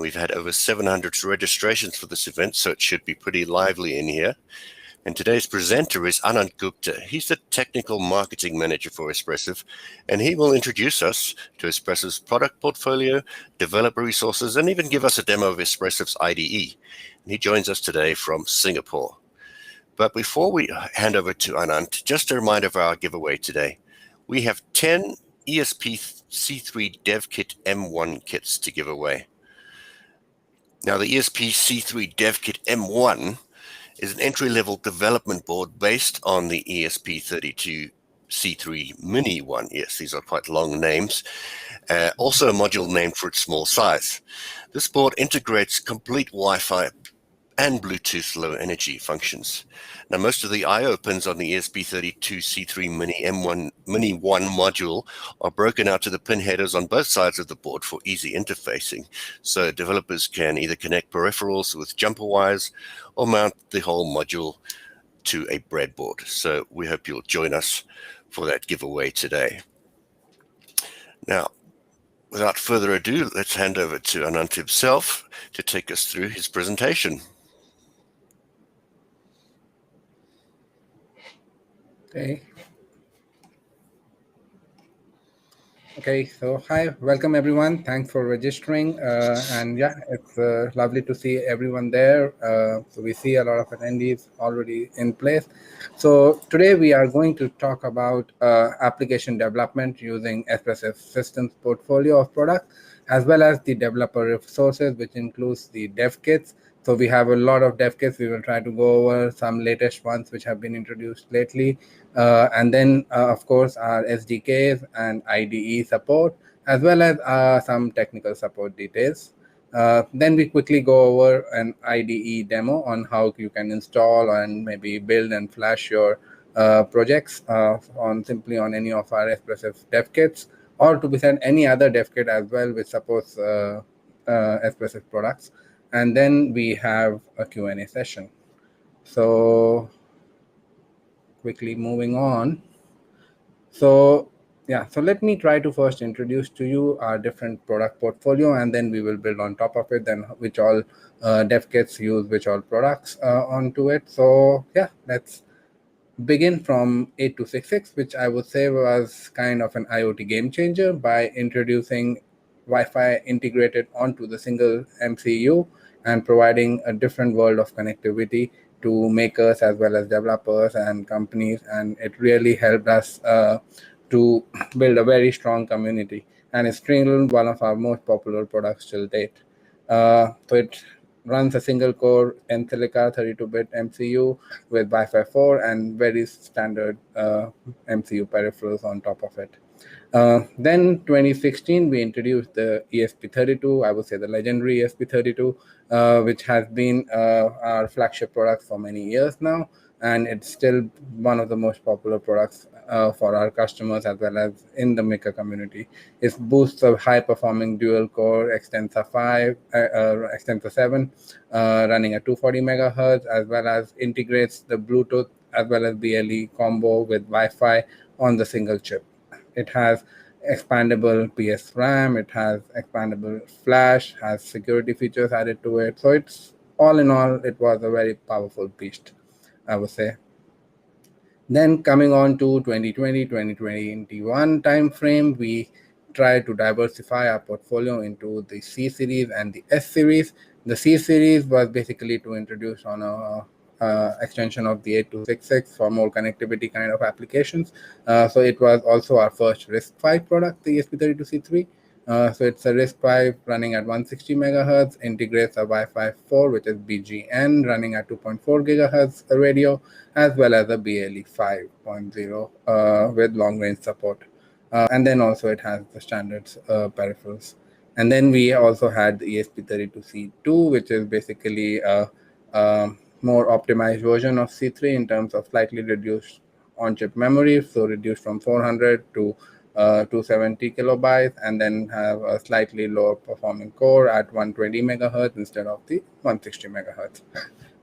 we've had over 700 registrations for this event, so it should be pretty lively in here. And today's presenter is Anant Gupta. He's the Technical Marketing Manager for Espressif, and he will introduce us to Espressif's product portfolio, developer resources, and even give us a demo of Espressif's IDE. And he joins us today from Singapore. But before we hand over to Anant, just a reminder of our giveaway today. We have 10 ESP32 Devkit M1 kits to give away. Now, the ESP32 Devkit M1 is an entry-level development board based on the ESP32 C3 Mini one. Yes, these are quite long names. Also a module named for its small size. This board integrates complete Wi-Fi and Bluetooth low energy functions. Now, most of the I/O pins on the ESP32 C3 Mini M1 Mini 1 module are broken out to the pin headers on both sides of the board for easy interfacing. So developers can either connect peripherals with jumper wires or mount the whole module to a breadboard. So we hope you'll join us for that giveaway today. Now, without further ado, let's hand over to Anant himself to take us through his presentation. Okay, so hi, welcome everyone. Thanks for registering. And yeah, it's lovely to see everyone there. So we see a lot of attendees already in place. So today we are going to talk about application development using Espressif Systems portfolio of products, as well as the developer resources, which includes the dev kits. So we have a lot of dev kits. We will try to go over some latest ones which have been introduced lately. And then, of course, our SDKs and IDE support, as well as some technical support details. Then we quickly go over an IDE demo on how you can install and maybe build and flash your projects simply on any of our Espressif dev kits, or to be said any other dev kit as well which supports Espressif products. And then we have a Q&A session. So quickly moving on. So yeah, so let me try to first introduce to you our different product portfolio, and then we will build on top of it, then which all dev kits use which all products onto it. So yeah, let's begin from 8266, which I would say was kind of an IoT game changer by introducing Wi-Fi integrated onto the single MCU and providing a different world of connectivity to makers as well as developers and companies. And it really helped us to build a very strong community. And it's still one of our most popular products till date. So it runs a single core N-Silica 32-bit MCU with Wi-Fi 4 and very standard MCU peripherals on top of it. Then 2016, we introduced the ESP32, I would say the legendary ESP32, which has been our flagship product for many years now. And it's still one of the most popular products for our customers as well as in the maker community. It boosts a high-performing dual-core Extensa 7 running at 240 megahertz, as well as integrates the Bluetooth as well as BLE combo with Wi-Fi on the single chip. It has expandable PS RAM, it has expandable flash, has security features added to it. So it's all in all, it was a very powerful beast, I would say. Then coming on to 2020-2021 timeframe, we tried to diversify our portfolio into the C series and the S series. The C series was basically to introduce on a extension of the 8266 for more connectivity kind of applications. So it was also our first RISC-V product, the ESP32C3. So it's a RISC-V running at 160 megahertz, integrates a Wi-Fi 4, which is BGN, running at 2.4 gigahertz radio, as well as a BLE 5.0 with long-range support. And then also it has the standard peripherals. And then we also had the ESP32C2, which is basically a more optimized version of C3 in terms of slightly reduced on-chip memory, so reduced from 400 to 270 kilobytes, and then have a slightly lower performing core at 120 megahertz instead of the 160 megahertz.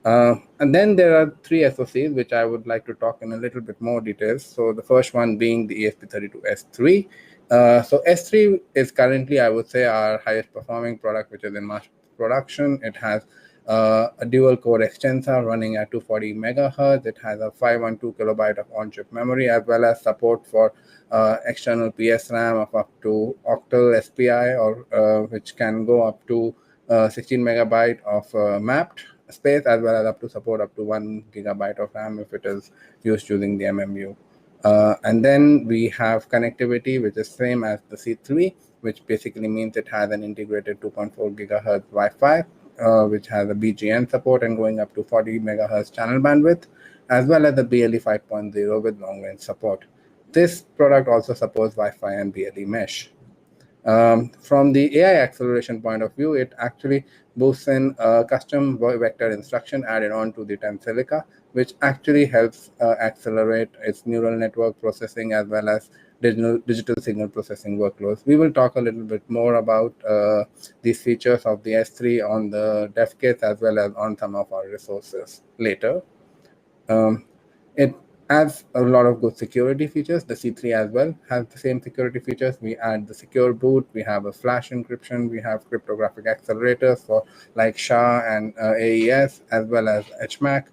And then there are three SoCs, which I would like to talk in a little bit more details. So the first one being the ESP32S3. So S3 is currently, I would say, our highest performing product, which is in mass production. It has a dual core extensor running at 240 megahertz. It has a 512 kilobyte of on-chip memory, as well as support for external PSRAM of up to octal SPI, or which can go up to 16 megabyte of mapped space, as well as up to support up to 1 gigabyte of RAM if it is used using the MMU. And then we have connectivity, which is same as the C3, which basically means it has an integrated 2.4 gigahertz Wi-Fi, which has a BGN support and going up to 40 megahertz channel bandwidth, as well as the BLE 5.0 with long-range support. This product also supports Wi-Fi and BLE mesh. From the AI acceleration point of view, it actually boosts in custom vector instruction added on to the Tensilica, which actually helps accelerate its neural network processing as well as digital signal processing workloads. We will talk a little bit more about these features of the S3 on the Devkits as well as on some of our resources later. It adds a lot of good security features. The C3 as well has the same security features. We add the secure boot. We have a flash encryption. We have cryptographic accelerators for like SHA and AES, as well as HMAC.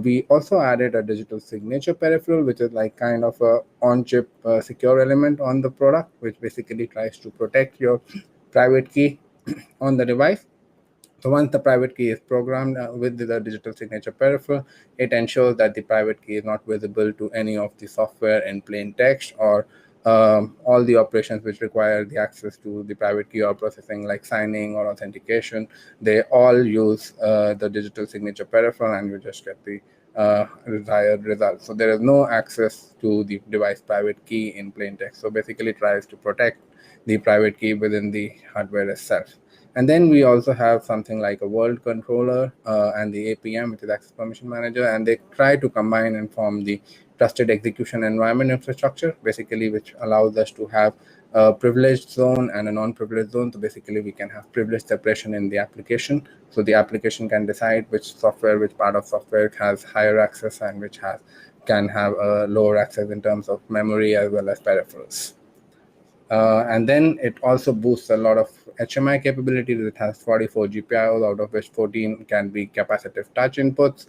We also added a digital signature peripheral, which is like kind of a on-chip secure element on the product, which basically tries to protect your private key on the device. So once the private key is programmed with the digital signature peripheral, it ensures that the private key is not visible to any of the software in plain text, or all the operations which require the access to the private key or processing like signing or authentication. They all use the digital signature peripheral, and you just get the desired result. So there is no access to the device private key in plain text. So basically it tries to protect the private key within the hardware itself. And then we also have something like a world controller and the APM, which is Access Permission Manager, and they try to combine and form the trusted execution environment infrastructure, basically, which allows us to have a privileged zone and a non-privileged zone. So basically, we can have privilege separation in the application. So the application can decide which part of software has higher access and which can have a lower access in terms of memory as well as peripherals. And then it also boosts a lot of HMI capabilities. It has 44 GPIOs, out of which 14 can be capacitive touch inputs,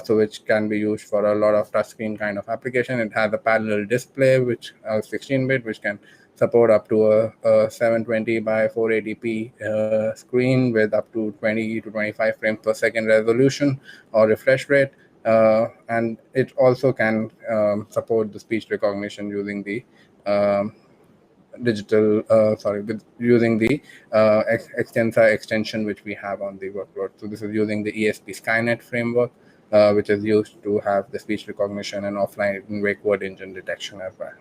so which can be used for a lot of touchscreen kind of application. It has a parallel display, which 16-bit, which can support up to a 720 by 480p screen with up to 20 to 25 frames per second resolution or refresh rate. And it also can support the speech recognition using the using the extensor extension which we have on the workload. So this is using the ESP Skynet framework, which is used to have the speech recognition and offline wake word engine detection as well.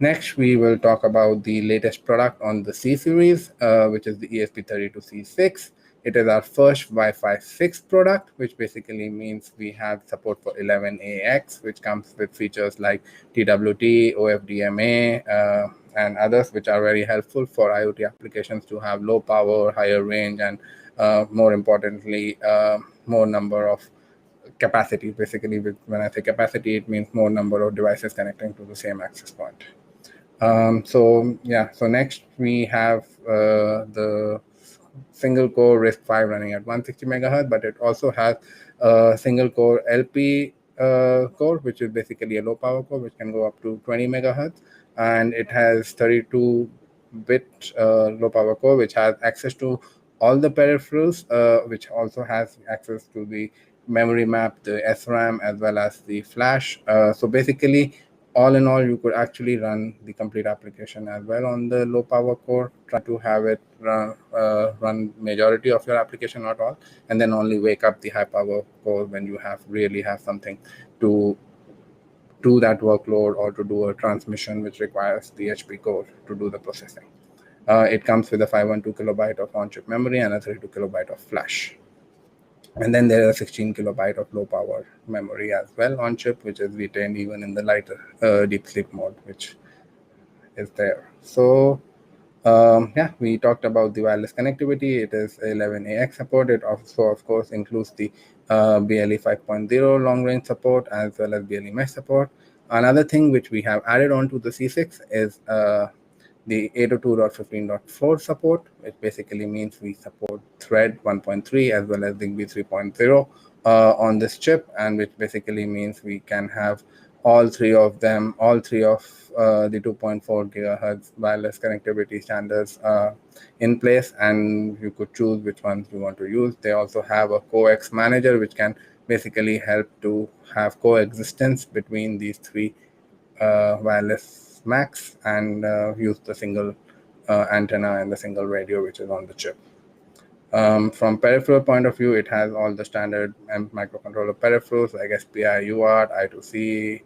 Next, we will talk about the latest product on the C series, which is the ESP32C6. It is our first Wi-Fi 6 product, which basically means we have support for 11AX, which comes with features like TWT, OFDMA, and others, which are very helpful for IoT applications to have low power, higher range, and more importantly, more number of capacity. Basically, when I say capacity, it means more number of devices connecting to the same access point. So next we have the single core RISC-V running at 160 megahertz, but it also has a single core LP core, which is basically a low power core, which can go up to 20 megahertz, and it has 32-bit low power core, which has access to all the peripherals, which also has access to the memory map, the SRAM, as well as the flash. So basically, all in all, you could actually run the complete application as well on the low power core. Try to have it run majority of your application, not all, and then only wake up the high power core when you really have something to do that workload or to do a transmission which requires the HP core to do the processing. It comes with a 512 kilobyte of on-chip memory and a 32 kilobyte of flash. And then there are 16 kilobyte of low power memory as well on chip, which is retained even in the lighter deep sleep mode, which is there. So we talked about the wireless connectivity. It is 11AX support. It also, of course, includes the BLE 5.0 long range support as well as BLE mesh support. Another thing which we have added onto the C6 is the 802.15.4 support, which basically means we support Thread 1.3 as well as Zigbee 3.0 on this chip, and which basically means we can have all three of the 2.4 gigahertz wireless connectivity standards in place, and you could choose which ones you want to use. They also have a coax manager, which can basically help to have coexistence between these three wireless Macs and use the single antenna and the single radio which is on the chip. From peripheral point of view, it has all the standard microcontroller peripherals like SPI, UART, I2C,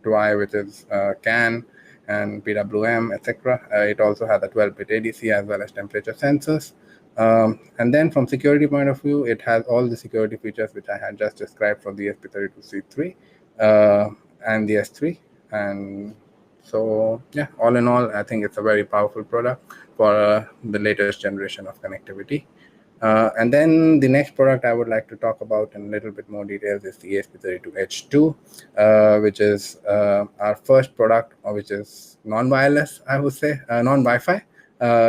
2I, which is CAN, and PWM, etc. It also has a 12-bit ADC as well as temperature sensors. And then from security point of view, it has all the security features which I had just described for the ESP32C3 and the S3. And so, yeah, all in all, I think it's a very powerful product for the latest generation of connectivity. And then the next product I would like to talk about in a little bit more details is the ESP32H2, which is our first product, which is non-wireless, I would say, non-Wi-Fi,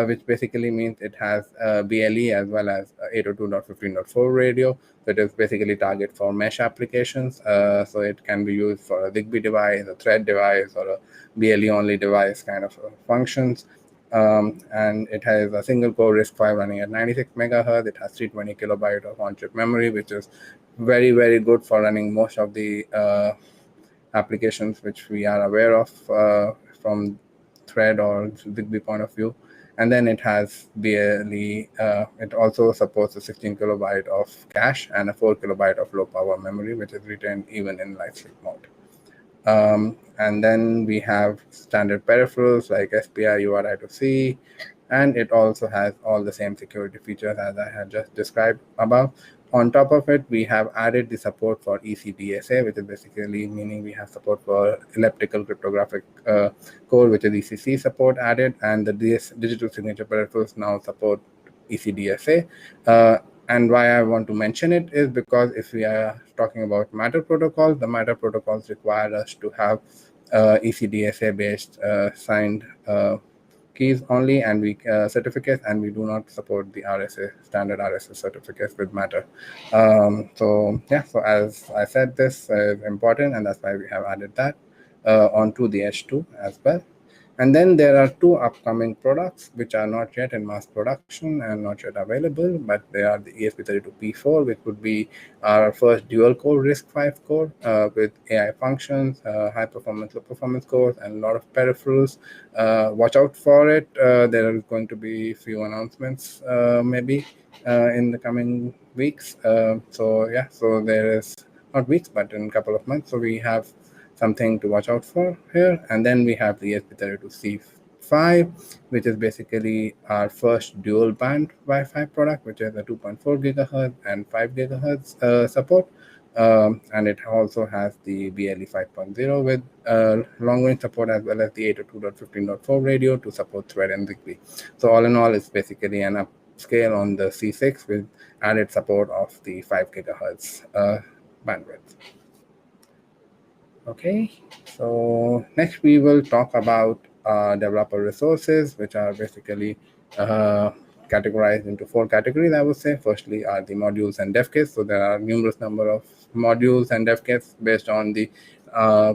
which basically means it has BLE as well as 802.15.4 radio. So it is basically target for mesh applications. So it can be used for a Zigbee device, a Thread device, or a BLE only device kind of functions. And it has a single core RISC-V running at 96 megahertz. It has 320 kilobyte of on-chip memory, which is very, very good for running most of the applications which we are aware of from Thread or Zigbee point of view. And then it has BLE. It also supports a 16 kilobyte of cache and a 4 kilobyte of low power memory, which is retained even in light sleep mode. And then we have standard peripherals like SPI, UART, I2C, and it also has all the same security features as I had just described above. On top of it, we have added the support for ECDSA, which is basically meaning we have support for elliptical cryptographic code, which is ECC support added, and the digital signature peripherals now support ECDSA. And why I want to mention it is because if we are talking about Matter protocols, the Matter protocols require us to have ECDSA-based signed keys only, and we certificates, and we do not support the RSA standard RSA certificates with Matter. So yeah, so as I said, this is important, and that's why we have added that onto the H2 as well. And then there are two upcoming products which are not yet in mass production and not yet available, but they are the ESP32P4, which would be our first dual-core RISC-V core with AI functions, high-performance, low-performance cores, and a lot of peripherals. Watch out for it. There are going to be a few announcements maybe in the coming weeks. So yeah, so there is not weeks, but in a couple of months. So we have something to watch out for here. And then we have the ESP32C5, which is basically our first dual band Wi-Fi product, which has a 2.4 gigahertz and 5 gigahertz support. And it also has the BLE 5.0 with long-range support, as well as the 802.15.4 radio to support Thread and Zigbee. So all in all, it's basically an upscale on the C6 with added support of the 5 gigahertz bandwidth. Okay, so next we will talk about developer resources, which are basically categorized into four categories, I would say. Firstly are the modules and devkits. So there are numerous number of modules and devkits based on the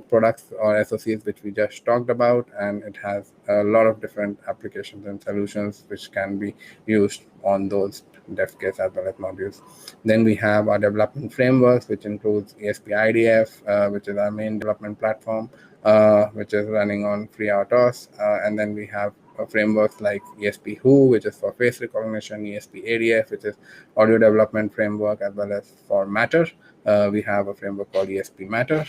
products or SoCs which we just talked about, and it has a lot of different applications and solutions which can be used on those devkits as well as modules. Then we have our development frameworks, which includes ESP-IDF, which is our main development platform, which is running on FreeRTOS. And then we have frameworks like ESP-WHO, which is for face recognition, ESP-ADF, which is audio development framework, as well as for Matter. We have a framework called ESP-Matter.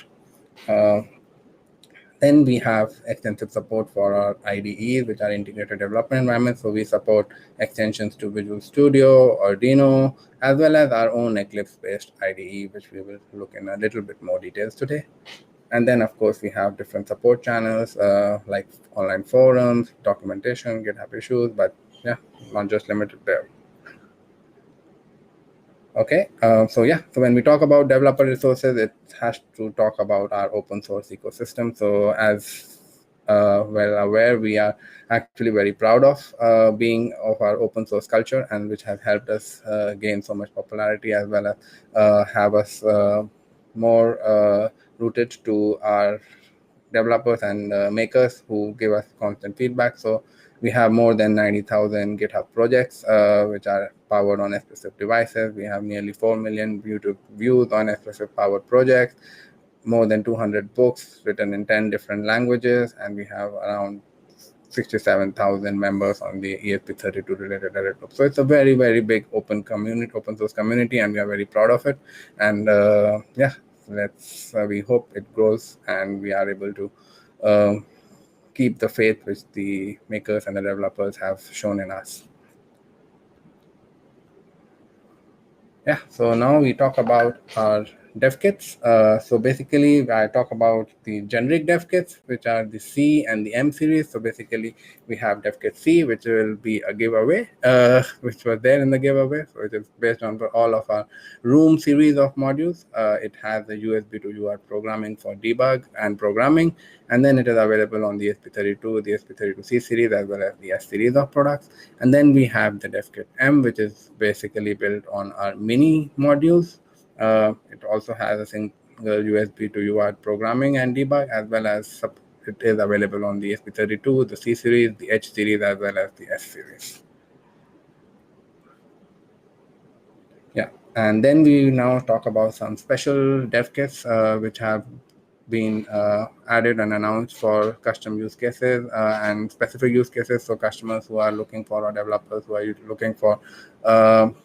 Then we have extensive support for our IDEs, which are integrated development environments. So we support extensions to Visual Studio, Arduino, as well as our own Eclipse-based IDE, which we will look in a little bit more details today. And then, of course, we have different support channels like online forums, documentation, GitHub issues, but yeah, not just limited there. Okay, so when we talk about developer resources, it has to talk about our open source ecosystem. So as well aware, we are actually very proud of being of our open source culture, and which has helped us gain so much popularity, as well as have us more rooted to our developers and makers who give us constant feedback. So we have more than 90,000 GitHub projects, which are powered on Espressif devices. We have nearly 4 million YouTube views on Espressif powered projects, more than 200 books written in 10 different languages, and we have around 67,000 members on the ESP32 related direct group. So it's a very, very big open source community, and we are very proud of it. And we hope it grows and we are able to keep the faith which the makers and the developers have shown in us. Yeah, so now we talk about our dev kits. So basically, I talk about the generic dev kits, which are the C and the M series. So basically, we have dev kit C, which will be a giveaway, which was there in the giveaway. So it is based on all of our Room series of modules. It has the USB to UART programming for debug and programming, and then it is available on the ESP32, the ESP32C series, as well as the S series of products. And then we have the dev kit M, which is basically built on our mini modules. It also has a single USB to UART programming and debug, as well as it is available on the ESP32, the C series, the H series, as well as the S series. Yeah, and then we now talk about some special dev kits which have been added and announced for custom use cases and specific use cases. So customers who are looking for, or developers who are looking for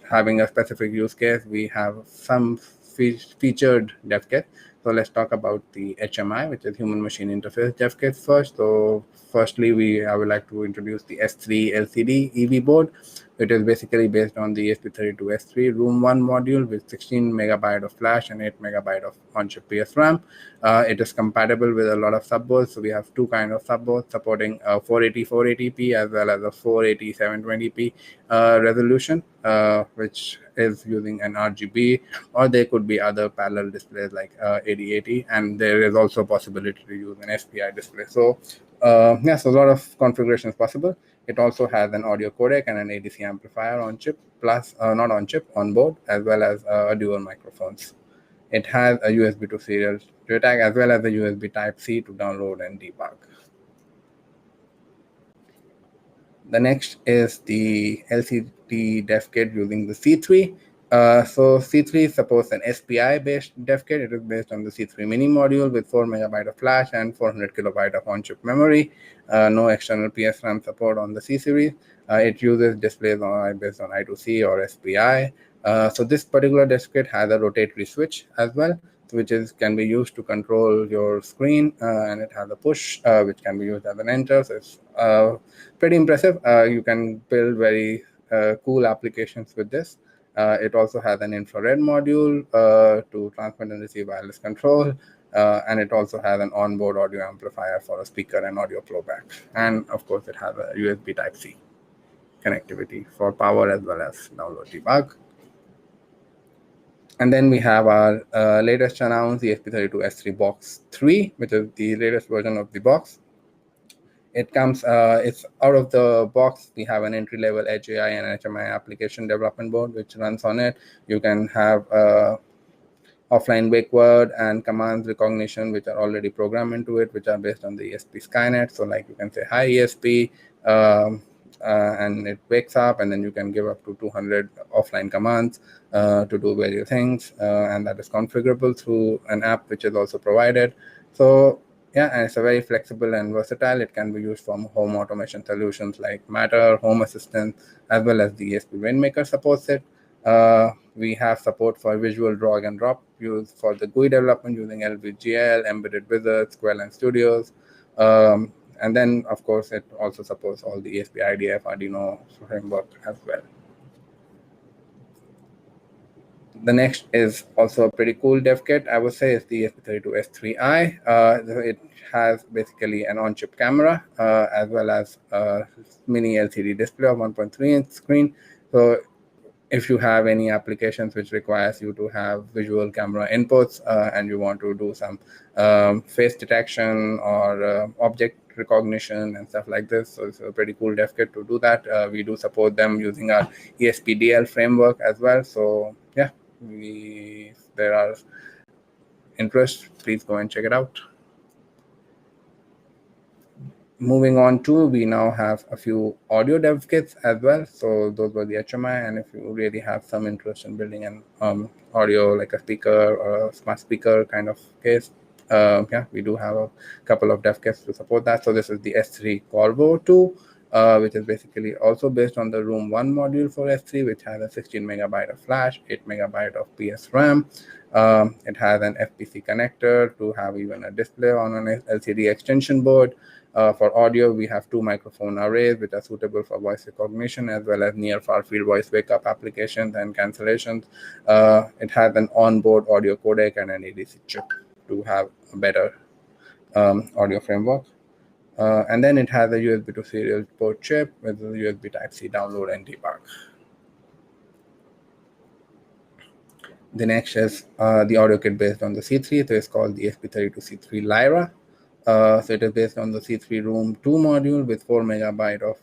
having a specific use case, we have some featured dev kit. So let's talk about the HMI, which is Human Machine Interface dev kit first. So firstly, I would like to introduce the S3 LCD EV board. It is basically based on the ESP32 S3 Room 1 module with 16 megabyte of flash and 8 megabyte of on-chip PS RAM. It is compatible with a lot of subboards. So we have two kinds of subboards supporting 480 480p as well as a 480 720p resolution, which is using an RGB, or there could be other parallel displays like 8080, and there is also a possibility to use an SPI display. So so a lot of configurations possible. It also has an audio codec and an ADC amplifier on chip, plus not on chip, on board, as well as dual microphones. It has a USB to serial JTAG, as well as a USB Type-C to download and debug. The next is the LCD dev kit using the C3. So C3 supports an SPI-based dev kit. It is based on the C3 mini module with 4 megabyte of flash and 400 kilobyte of on-chip memory. No external PS RAM support on the C series. It uses displays based on I2C or SPI. So this particular dev kit has a rotatory switch as well, which can be used to control your screen, and it has a push, which can be used as an enter. So it's pretty impressive. You can build very cool applications with this. It also has an infrared module to transmit and receive wireless control, and it also has an onboard audio amplifier for a speaker and audio playback. And of course, it has a USB Type-C connectivity for power as well as download debug. And then we have our latest announced ESP32 S3 Box 3, which is the latest version of the box. It comes, it's out of the box. We have an entry-level Edge AI and HMI application development board, which runs on it. You can have offline wake word and commands recognition, which are already programmed into it, which are based on the ESP Skynet. So like you can say, hi ESP, and it wakes up, and then you can give up to 200 offline commands to do various things, and that is configurable through an app which is also provided. So yeah, and it's a very flexible and versatile. It can be used for home automation solutions like Matter, Home Assistant, as well as the ESP Rainmaker supports it. We have support for visual drag and drop used for the GUI development using LVGL, Embedded Wizards, Quellen Studios. And then, of course, it also supports all the ESP IDF Arduino framework as well. The next is also a pretty cool dev kit, I would say, is the ESP32 S3i. It has basically an on-chip camera as well as a mini LCD display of 1.3-inch screen. So if you have any applications which requires you to have visual camera inputs and you want to do some face detection or object recognition and stuff like this, so it's a pretty cool dev kit to do that. We do support them using our ESPDL framework as well. So yeah, there are interest, please go and check it out. Moving on to, we now have a few audio dev kits as well. So those were the HMI, and if you really have some interest in building an audio like a speaker or a smart speaker kind of case, yeah, we do have a couple of dev kits to support that. So this is the S3 Corvo 2, which is basically also based on the Room 1 module for S3, which has a 16 megabyte of flash, 8 megabyte of PS RAM. It has an FPC connector to have even a display on an LCD extension board. For audio, we have 2 microphone arrays which are suitable for voice recognition as well as near-far field voice wake-up applications and cancellations. It has an onboard audio codec and an ADC chip to have a better audio framework. And then it has a USB to serial port chip with a USB Type-C download and debug. The next is the audio kit based on the C3. So it's called the ESP32 C3 Lyra. So it is based on the C3 Room 2 module with 4 megabyte of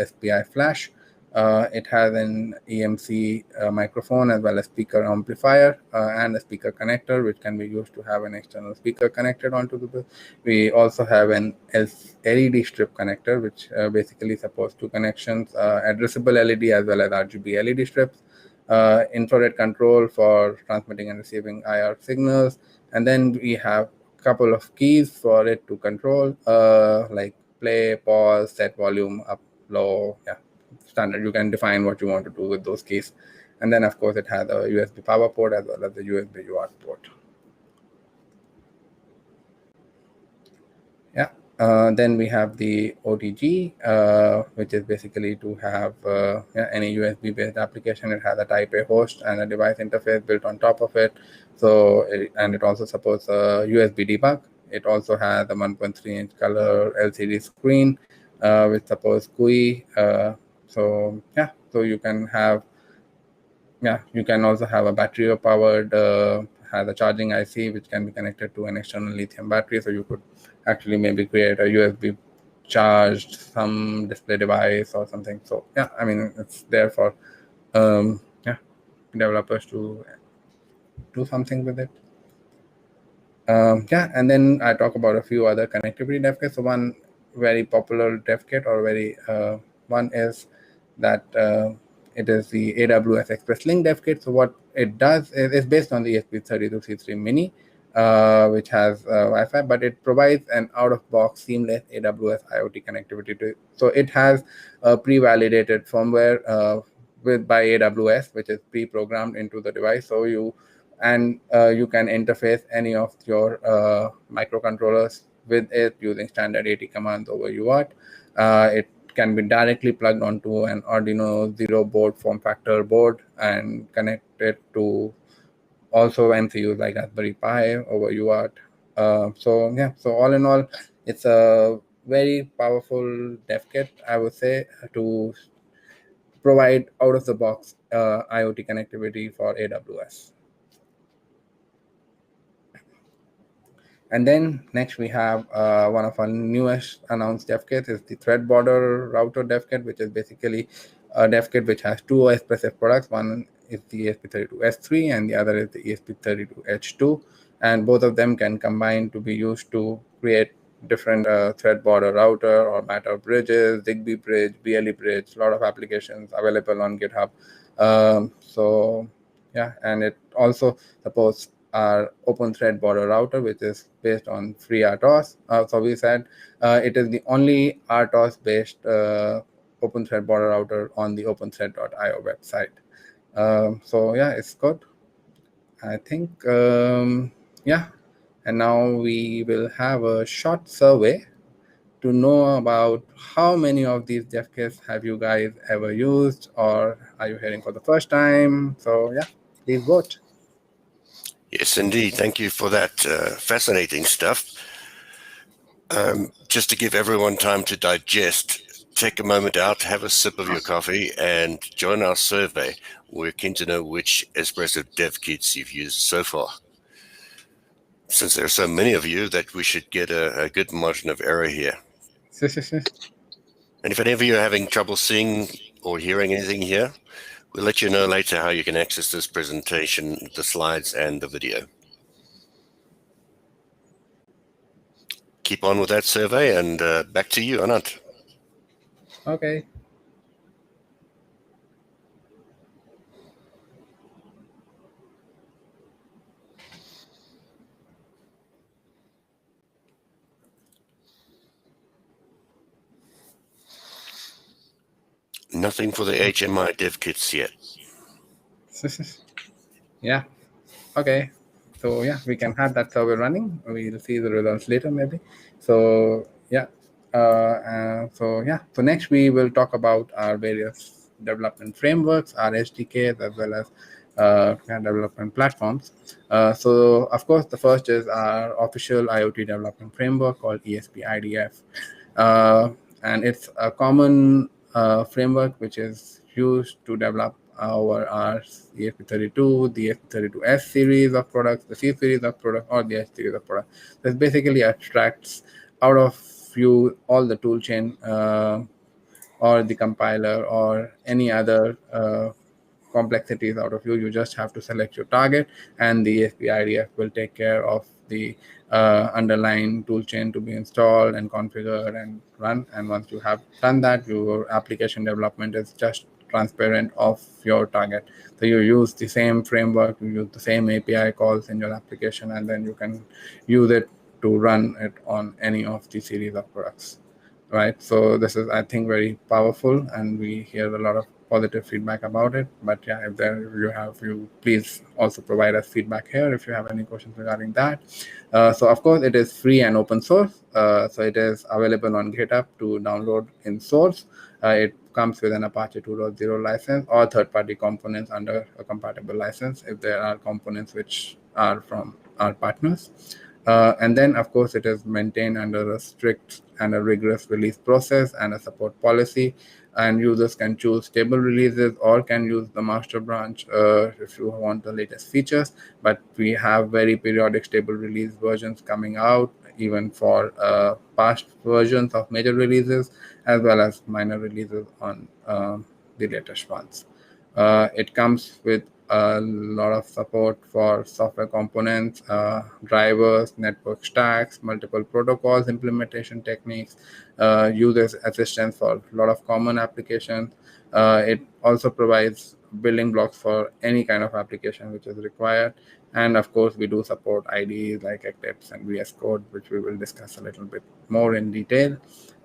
SPI flash. It has an EMC microphone as well as speaker amplifier and a speaker connector, which can be used to have an external speaker connected onto the. We also have an LED strip connector, which basically supports 2 connections, addressable LED as well as RGB LED strips. Infrared control for transmitting and receiving IR signals, and then we have a couple of keys for it to control, like play, pause, set volume up, low, yeah, standard. You can define what you want to do with those keys. And then of course it has a USB power port as well as the USB UART port. Yeah. Then we have the OTG, which is basically to have any USB-based application. It has a Type A host and a device interface built on top of it. So, and it also supports a USB debug. It also has a 1.3-inch color LCD screen, which supports GUI. So yeah, so you can have, you can also have a battery-powered, has a charging IC which can be connected to an external lithium battery. So you could actually maybe create a USB charged some display device or something. So yeah, I mean, it's there for developers to do something with it. And then I talk about a few other connectivity dev kits. So one very popular dev kit, or very one is that it is the AWS Express Link dev kit. So what it does is it's based on the ESP32 C3 Mini, which has Wi-Fi, but it provides an out-of-box seamless AWS IoT connectivity. So it has a pre-validated firmware by AWS, which is pre-programmed into the device. So you can interface any of your microcontrollers with it using standard AT commands over UART. It can be directly plugged onto an Arduino Zero board form factor board and connected to also MCUs like Raspberry Pi over UART. So all in all, it's a very powerful dev kit, I would say, to provide out-of-the-box IoT connectivity for AWS. And then next we have one of our newest announced dev kits is the thread border router dev kit, which is basically a dev kit which has 2 Espressif products. One is the ESP32S3 and the other is the ESP32H2. And both of them can combine to be used to create different thread border router or Matter bridges, Zigbee bridge, BLE bridge, a lot of applications available on GitHub. So yeah, and it also supports our open thread border router, which is based on FreeRTOS. So we said it is the only RTOS based open thread border router on the openthread.io website. So yeah, it's good, I think. Yeah, and now we will have a short survey to know about how many of these dev kits have you guys ever used, or are you hearing for the first time? So yeah, please vote. Yes, indeed. Thank you for that fascinating stuff. Just to give everyone time to digest, take a moment out, have a sip of your coffee, and join our survey. We're keen to know which Espressif dev kits you've used so far. Since there are so many of you, that we should get a good margin of error here. And if any of you are having trouble seeing or hearing anything here, we'll let you know later how you can access this presentation, the slides, and the video. Keep on with that survey, and back to you, Anant. Okay. Nothing for the HMI dev kits yet. Yeah. Okay. So yeah, we can have that survey running. We'll see the results later, maybe. So yeah. So next we will talk about our various development frameworks, our SDKs, as well as development platforms. So of course, the first is our official IoT development framework called ESP32. And it's a common framework which is used to develop our ESP32, the ESP32S series of products, the C series of products, or the S series of products. This basically abstracts out of view all the toolchain or the compiler or any other complexities out of view. You just have to select your target, and the ESP32 will take care of the underlying toolchain to be installed and configured and run. And once you have done that, your application development is just transparent of your target. So you use the same framework, you use the same API calls in your application, and then you can use it to run it on any of the series of products. Right. So this is, I think, very powerful, and we hear a lot of positive feedback about it. But yeah, if you please also provide us feedback here if you have any questions regarding that. So of course, it is free and open source. So it is available on GitHub to download in source. It comes with an Apache 2.0 license or third-party components under a compatible license if there are components which are from our partners. And then, of course, it is maintained under a strict and a rigorous release process and a support policy. And users can choose stable releases or can use the master branch if you want the latest features. But we have very periodic stable release versions coming out, even for past versions of major releases, as well as minor releases on the latest ones. It comes with a lot of support for software components, drivers, network stacks, multiple protocols, implementation techniques, user assistance for a lot of common applications. It also provides building blocks for any kind of application which is required. And of course, we do support IDEs like Eclipse and VS Code, which we will discuss a little bit more in detail.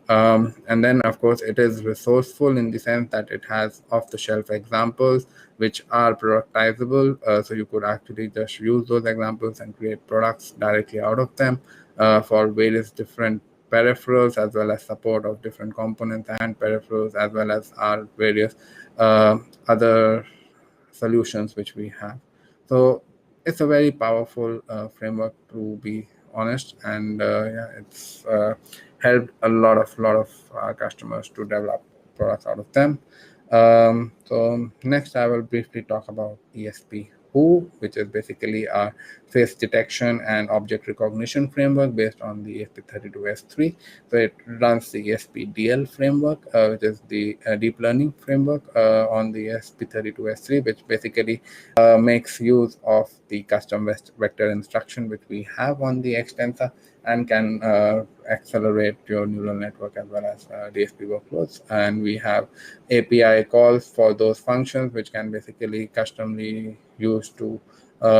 And then, of course, it is resourceful in the sense that it has off-the-shelf examples which are productizable. So you could actually just use those examples and create products directly out of them for various different peripherals, as well as support of different components and peripherals, as well as our various other solutions which we have. So it's a very powerful framework, to be honest, and it's helped a lot of customers to develop products out of them. So next, I will briefly talk about ESP2, which is basically a face detection and object recognition framework based on the ESP32S3. So it runs the ESPDL framework, which is the deep learning framework on the ESP32S3, which basically makes use of the custom vector instruction which we have on the extensor and can accelerate your neural network as well as DSP workloads. And we have API calls for those functions which can basically customly use to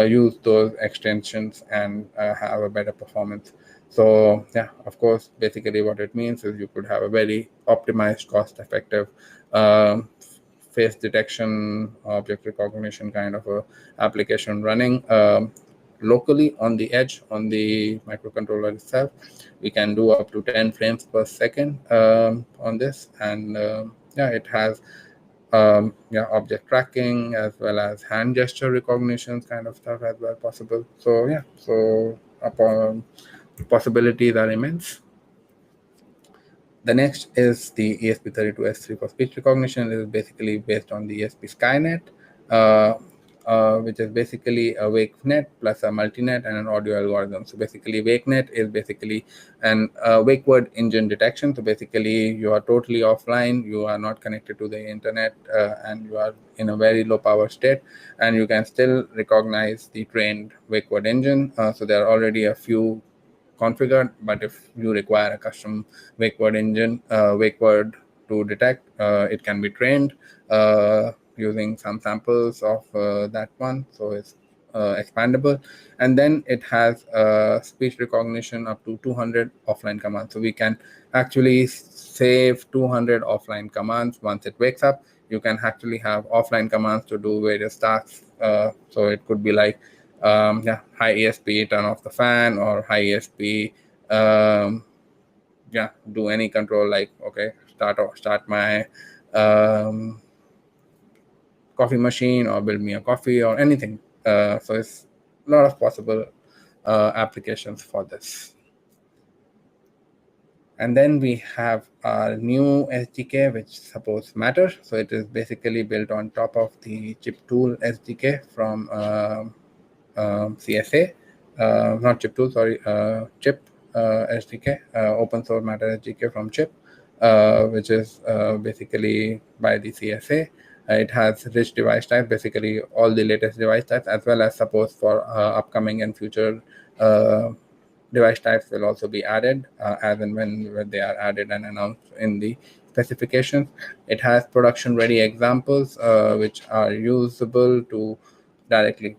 use those extensions and have a better performance. So yeah, of course, basically what it means is you could have a very optimized, cost-effective face detection, object recognition kind of a application running locally on the edge on the microcontroller itself. We can do up to 10 frames per second on this, and it has object tracking as well as hand gesture recognition kind of stuff as well possible. So yeah, so possibilities are immense. The next is the ESP32S3 for speech recognition. It is basically based on the ESP Skynet, which is basically a WakeNet plus a multinet and an audio algorithm. So basically, WakeNet is basically an wake word engine detection. So basically, you are totally offline, you are not connected to the internet, and you are in a very low power state, and you can still recognize the trained wake word engine. So there are already a few configured, but if you require a custom wake word engine, wake word to detect, it can be trained using some samples of that one. So it's expandable. And then it has speech recognition up to 200 offline commands. So we can actually save 200 offline commands once it wakes up. You can actually have offline commands to do various tasks. So it could be like high ESP, turn off the fan, or high ESP, do any control like, okay, start my coffee machine, or build me a coffee, or anything. So it's a lot of possible applications for this. And then we have our new SDK, which supports Matter. So it is basically built on top of the chip tool SDK from CSA, not chip tool, sorry, chip SDK, open source Matter SDK from chip, which is basically by the CSA. It has rich device types, basically all the latest device types, as well as supports for upcoming and future device types will also be added as and when they are added and announced in the specifications. It has production ready examples which are usable to directly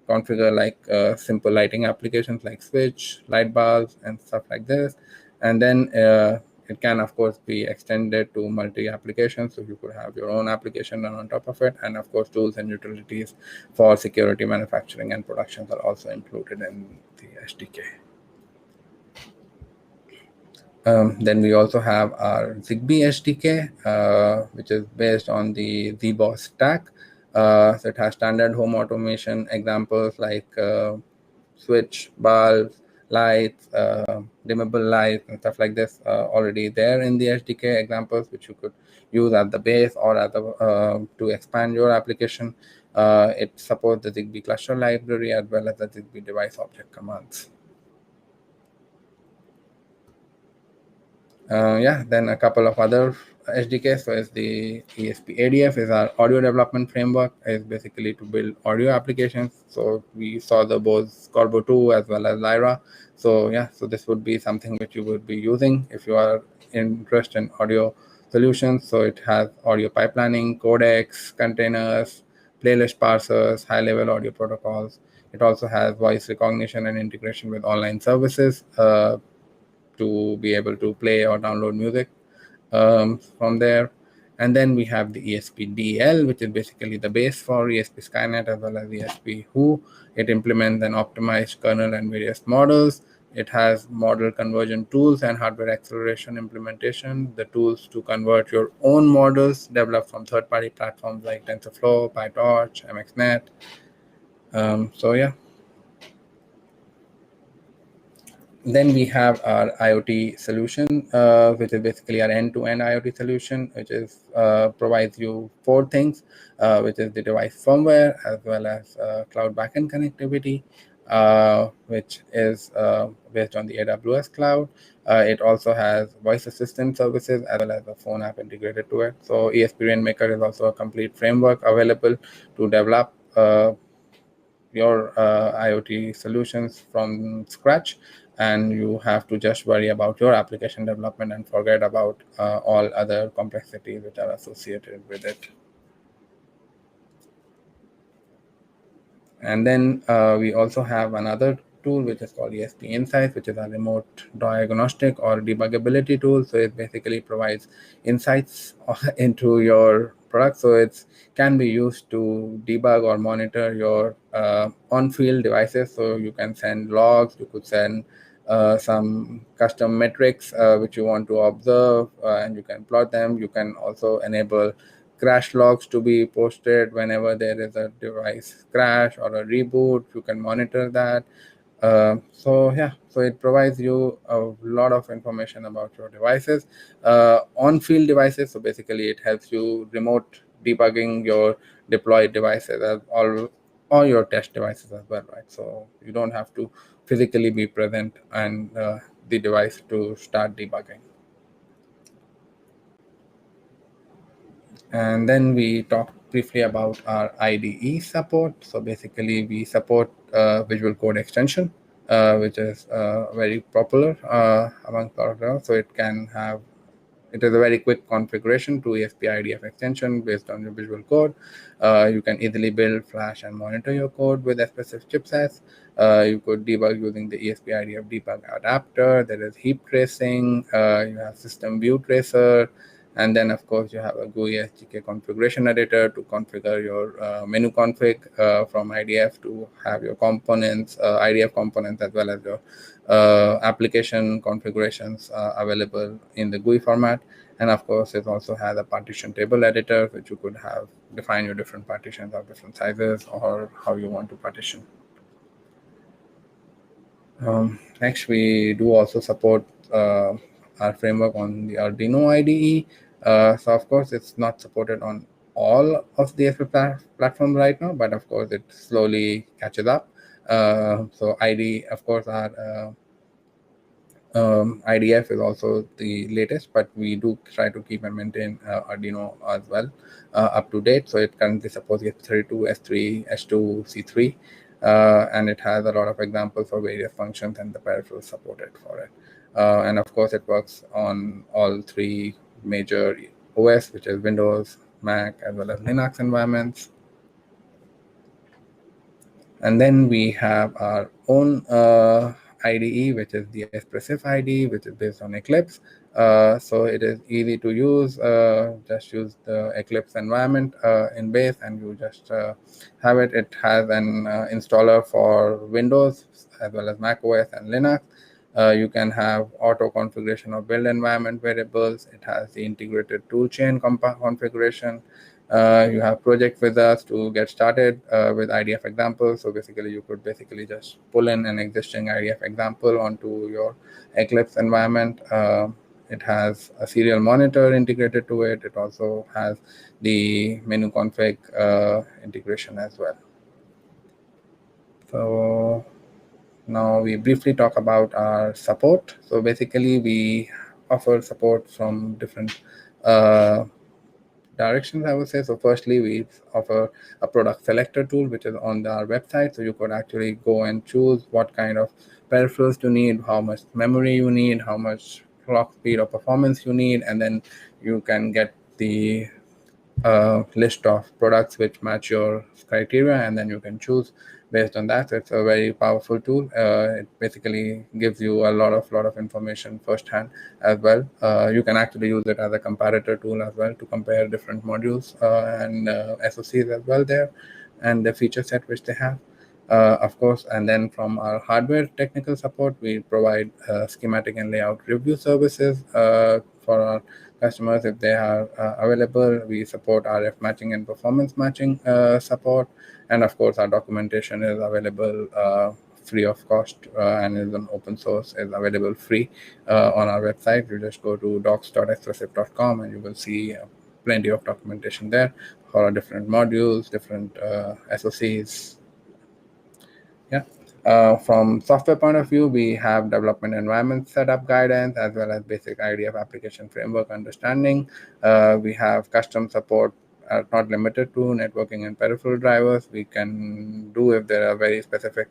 configure like simple lighting applications like switch, light bulbs, and stuff like this. And then it can, of course, be extended to multi-applications. So you could have your own application run on top of it. And of course, tools and utilities for security, manufacturing, and productions are also included in the SDK. Then we also have our Zigbee SDK, which is based on the ZBoss stack. So it has standard home automation examples like switch, bulbs, lights, dimmable lights, and stuff like this already there in the SDK examples, which you could use at the base or at the to expand your application. It supports the Zigbee cluster library as well as the Zigbee device object commands. Then a couple of other SDKs. So is the ESP-ADF is our audio development framework. Is basically to build audio applications. So we saw the Bose Corbo 2 as well as Lyra. So so this would be something which you would be using if you are interested in audio solutions. So it has audio pipelining, codecs, containers, playlist parsers, high-level audio protocols. It also has voice recognition and integration with online services to be able to play or download music from there. And then we have the ESP-DL, which is basically the base for ESP Skynet as well as ESP-WHO. It implements an optimized kernel and various models. It has model conversion tools and hardware acceleration implementation, the tools to convert your own models developed from third-party platforms like TensorFlow, PyTorch, MXNet. Then we have our IoT solution, which is basically our end-to-end IoT solution, which is provides you 4 things, which is the device firmware as well as cloud backend connectivity, which is based on the AWS cloud. It also has voice assistant services as well as a phone app integrated to it. So ESP Rainmaker is also a complete framework available to develop your IoT solutions from scratch, and you have to just worry about your application development and forget about all other complexities which are associated with it. And then we also have another tool which is called ESP Insights, which is a remote diagnostic or debuggability tool. So it basically provides insights into your product. So it can be used to debug or monitor your on-field devices. So you can send logs, you could send some custom metrics which you want to observe, and you can plot them. You can also enable crash logs to be posted whenever there is a device crash or a reboot. You can monitor that. So it provides you a lot of information about your devices, on-field devices. So basically, it helps you remote debugging your deployed devices as all your test devices as well, right? So you don't have to physically be present and the device to start debugging. And then we talk briefly about our IDE support. So basically, we support Visual Code Extension, which is very popular among programmers. So it is a very quick configuration to ESP extension based on your Visual Code. You can easily build, flash, and monitor your code with Espressif chipsets. You could debug using the ESP debug adapter. There is heap tracing. You have system view tracer. And then, of course, you have a GUI SDK configuration editor to configure your menu config from IDF to have your components, IDF components, as well as your application configurations available in the GUI format. And of course, it also has a partition table editor, which you could have define your different partitions of different sizes or how you want to partition. Next, we do also support our framework on the Arduino IDE. So of course, it's not supported on all of the SP platforms right now, but of course, it slowly catches up. So IDE, of course, our IDF is also the latest, but we do try to keep and maintain Arduino as well up to date. So it currently supports ESP32, S3, S2, C3, and it has a lot of examples for various functions and the peripherals supported for it. And of course, it works on all three major OS, which is Windows, Mac, as well as Linux environments. And then we have our own IDE, which is the Espressif IDE, which is based on Eclipse. So it is easy to use. Just use the Eclipse environment in base, and you just have it. It has an installer for Windows as well as Mac OS and Linux. You can have auto configuration of build environment variables. It has the integrated toolchain configuration. You have project with us to get started with IDF examples. So basically, you could just pull in an existing IDF example onto your Eclipse environment. It has a serial monitor integrated to it. It also has the menu config integration as well. So now we briefly talk about our support. So basically, we offer support from different directions, I would say. So firstly, we offer a product selector tool, which is on our website. So you could actually go and choose what kind of peripherals you need, how much memory you need, how much clock speed or performance you need, and then you can get the list of products which match your criteria, and then you can choose based on that. So it's a very powerful tool. It basically gives you a lot of information firsthand as well. You can actually use it as a comparator tool as well to compare different modules and SoCs as well there, and the feature set which they have. Of course, and then from our hardware technical support, we provide schematic and layout review services for our customers if they are available. We support RF matching and performance matching support, and of course, our documentation is available free of cost and is an open source, is available free on our website. You just go to docs.espressif.com and you will see plenty of documentation there for our different modules, different SoCs. From software point of view, we have development environment setup guidance as well as basic idea of application framework understanding. We have custom support, not limited to networking and peripheral drivers. We can do if there are very specific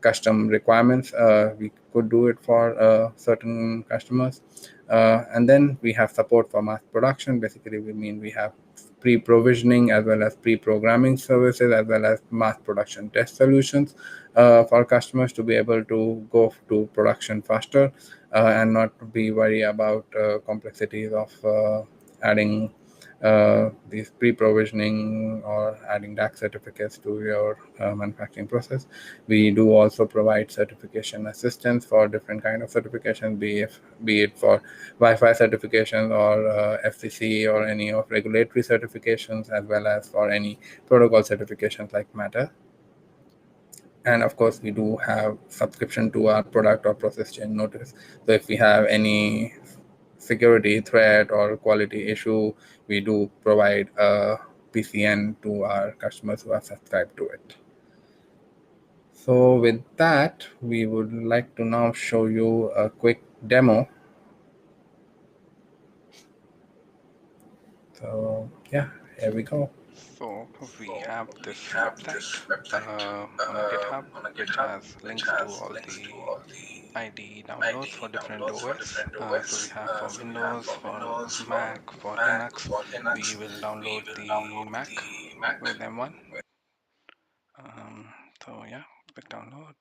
custom requirements. We could do it for certain customers. And then we have support for mass production. Basically, we have pre-provisioning as well as pre-programming services as well as mass production test solutions for customers to be able to go to production faster and not be worried about complexities of adding these pre-provisioning or adding DAC certificates to your manufacturing process. We do also provide certification assistance for different kind of certifications, be it for Wi-Fi certifications or FCC or any of regulatory certifications, as well as for any protocol certifications like Matter. And of course, we do have subscription to our product or process change notice. So if we have any security threat or quality issue, we do provide a PCN to our customers who are subscribed to it. So with that, we would like to now show you a quick demo. So yeah, here we go. So we have this website on GitHub, which has links to all the IDE downloads for different OS. So we have for Windows, for Mac, for Linux. We will download the Mac with M1. So yeah, click download.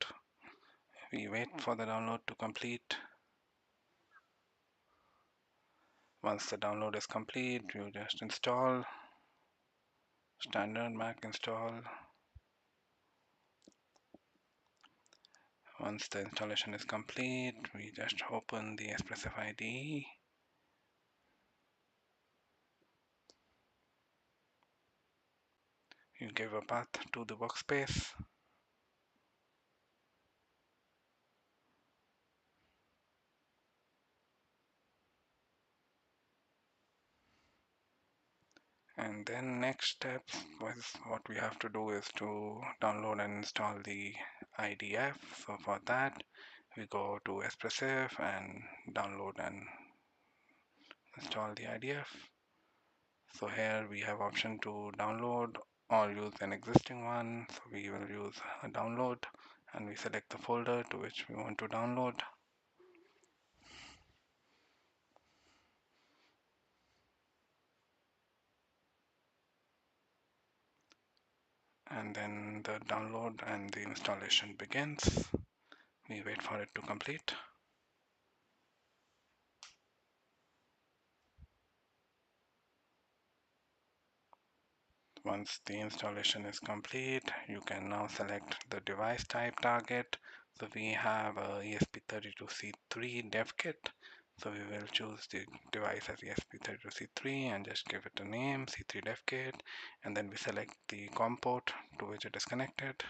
We wait for the download to complete. Once the download is complete, you just install. Standard Mac install. Once the installation is complete, we just open the Espressif IDE. You give a path to the workspace. And then next step was what we have to do is to download and install the IDF. So for that, we go to Espressif and download and install the IDF. So here we have option to download or use an existing one. So we will use a download and we select the folder to which we want to download. And then the download and the installation begins. We wait for it to complete. Once the installation is complete, you can now select the device type target. So we have a ESP32C3 Devkit. So we will choose the device as ESP32C3 and just give it a name, C3 Devkit. And then we select the COM port to which it is connected.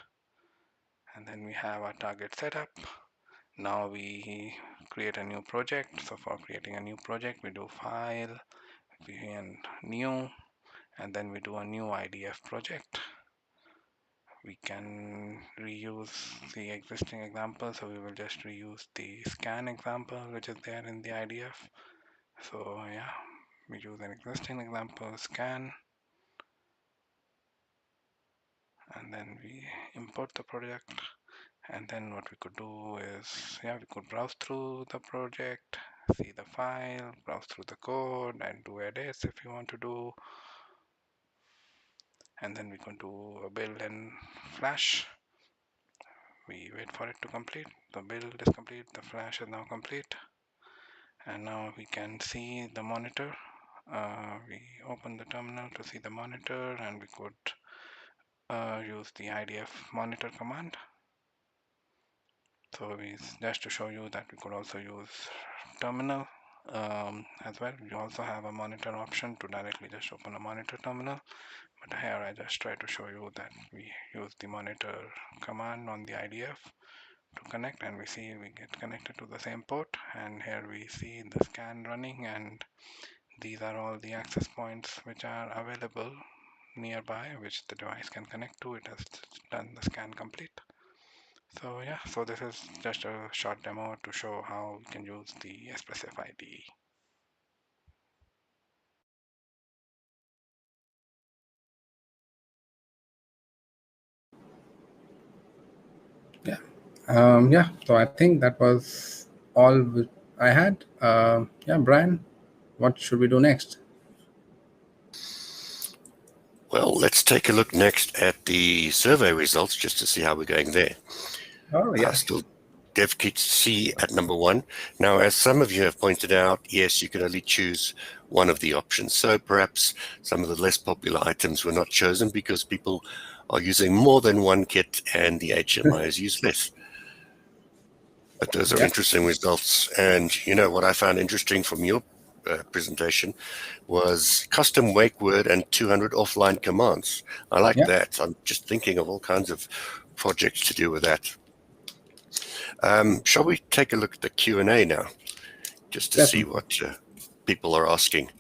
And then we have our target setup. Now we create a new project. So for creating a new project, we do File, and New, and then we do a new IDF project. We can reuse the existing example, so we will just reuse the scan example which is there in the IDF. So yeah, we use an existing example, scan, and then we import the project. And then what we could do is, yeah, we could browse through the project, see the file, browse through the code, and do edits if you want to do. And then we can do a build in Flash. We wait for it to complete. The build is complete, the Flash is now complete. And now we can see the monitor. We open the terminal to see the monitor, and we could use the IDF monitor command. So just to show you that we could also use terminal as well. We also have a monitor option to directly just open a monitor terminal. But here I just try to show you that we use the monitor command on the IDF to connect, and we see we get connected to the same port. And here we see the scan running, and these are all the access points which are available nearby, which the device can connect to. It has done the scan complete. So yeah, so this is just a short demo to show how we can use the Espressif IDE. Yeah, so I think that was all I had. Yeah, Brian, what should we do next? Well, let's take a look next at the survey results just to see how we're going there. Oh, yeah. Still Devkit C at number 1. Now, as some of you have pointed out, yes, you can only choose one of the options. So perhaps some of the less popular items were not chosen because people are using more than one kit and the HMI is used less. But those are interesting results. And you know what I found interesting from your presentation was custom wake word and 200 offline commands. I like that. I'm just thinking of all kinds of projects to do with that. Shall we take a look at the Q&A now, just to see what people are asking?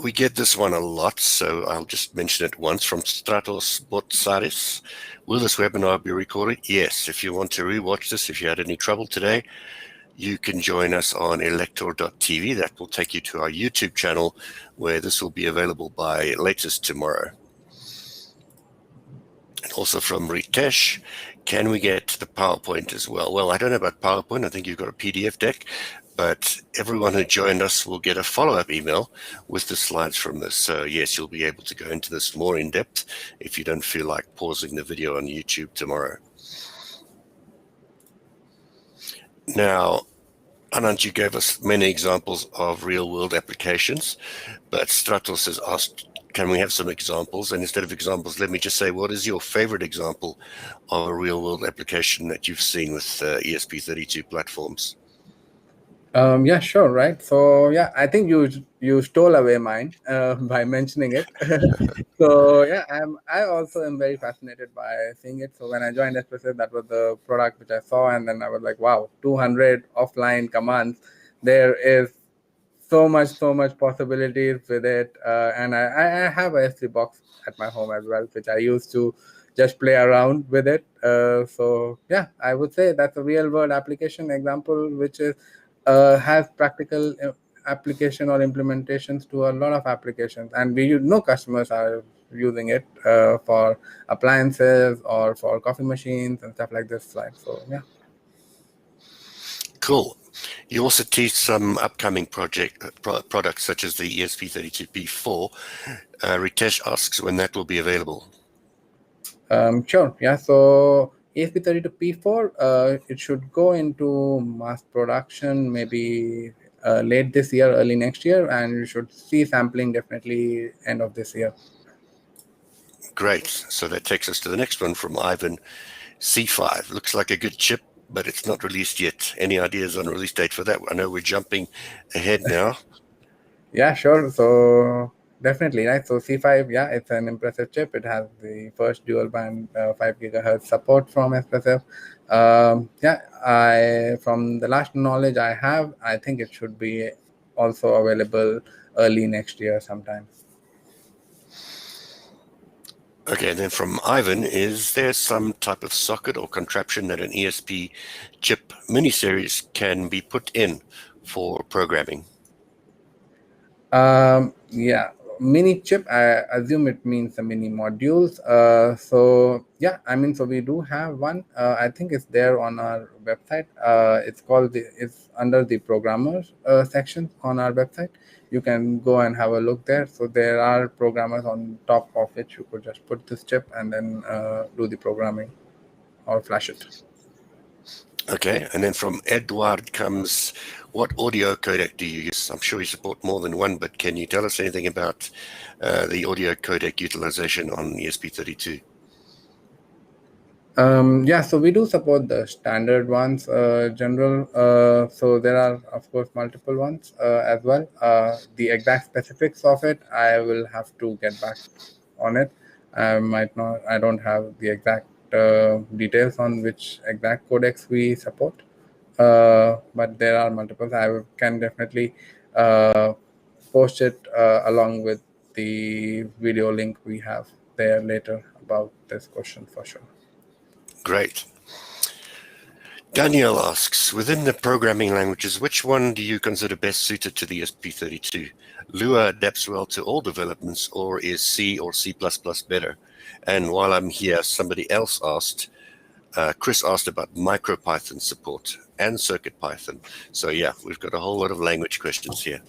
We get this one a lot, so I'll just mention it once from Stratos Botsaris. Will this webinar be recorded? Yes. If you want to rewatch this, if you had any trouble today, you can join us on elector.tv. That will take you to our YouTube channel, where this will be available by latest tomorrow. And also from Ritesh, can we get the PowerPoint as well? Well, I don't know about PowerPoint. I think you've got a PDF deck. But everyone who joined us will get a follow-up email with the slides from this. So yes, you'll be able to go into this more in depth if you don't feel like pausing the video on YouTube tomorrow. Now, Anant, you gave us many examples of real-world applications, but Stratos has asked, can we have some examples? And instead of examples, let me just say, what is your favorite example of a real-world application that you've seen with ESP32 platforms? Yeah, sure, right. So yeah, I think you stole away mine by mentioning it. So yeah, I also am very fascinated by seeing it. So when I joined Espressif, that was the product which I saw, and then I was like, wow, 200 offline commands. There is so much possibilities with it, and I have a S3 box at my home as well, which I use to just play around with it. So yeah, I would say that's a real world application example, which is has practical application or implementations to a lot of applications, and we know customers are using it for appliances or for coffee machines and stuff like this. Like, so yeah. Cool. You also teased some upcoming products such as the ESP32P4. Ritesh asks when that will be available. Sure. Yeah. So ESP32P4, it should go into mass production maybe late this year, early next year, and you should see sampling definitely end of this year. Great. So that takes us to the next one from Ivan. C5 looks like a good chip, but it's not released yet. Any ideas on release date for that? I know we're jumping ahead now. Yeah, sure. So definitely, right? So C5, yeah, it's an impressive chip. It has the first dual band 5 gigahertz support from Espressif. Yeah, from the last knowledge I have, I think it should be also available early next year sometime. Okay, and then from Ivan, is there some type of socket or contraption that an ESP chip mini-series can be put in for programming? Yeah, mini chip, I assume it means the mini modules. So yeah, I mean, so we do have one. I think it's there on our website. It's under the programmers section on our website. You can go and have a look there. So there are programmers on top of which you could just put this chip and then do the programming or flash it. Okay, and then from Edward comes, what audio codec do you use? I'm sure you support more than one, but can you tell us anything about the audio codec utilization on ESP32? Yeah, so we do support the standard ones, general. So there are, of course, multiple ones as well. The exact specifics of it, I will have to get back on it. I don't have the exact details on which exact codecs we support, but there are multiple. I can definitely post it along with the video link we have there later about this question for sure. Great. Daniel asks, within the programming languages, which one do you consider best suited to the ESP32? Lua adapts well to all developments, or is C or C++ better? And while I'm here, somebody else asked, Chris asked about MicroPython support and CircuitPython. So yeah, we've got a whole lot of language questions here.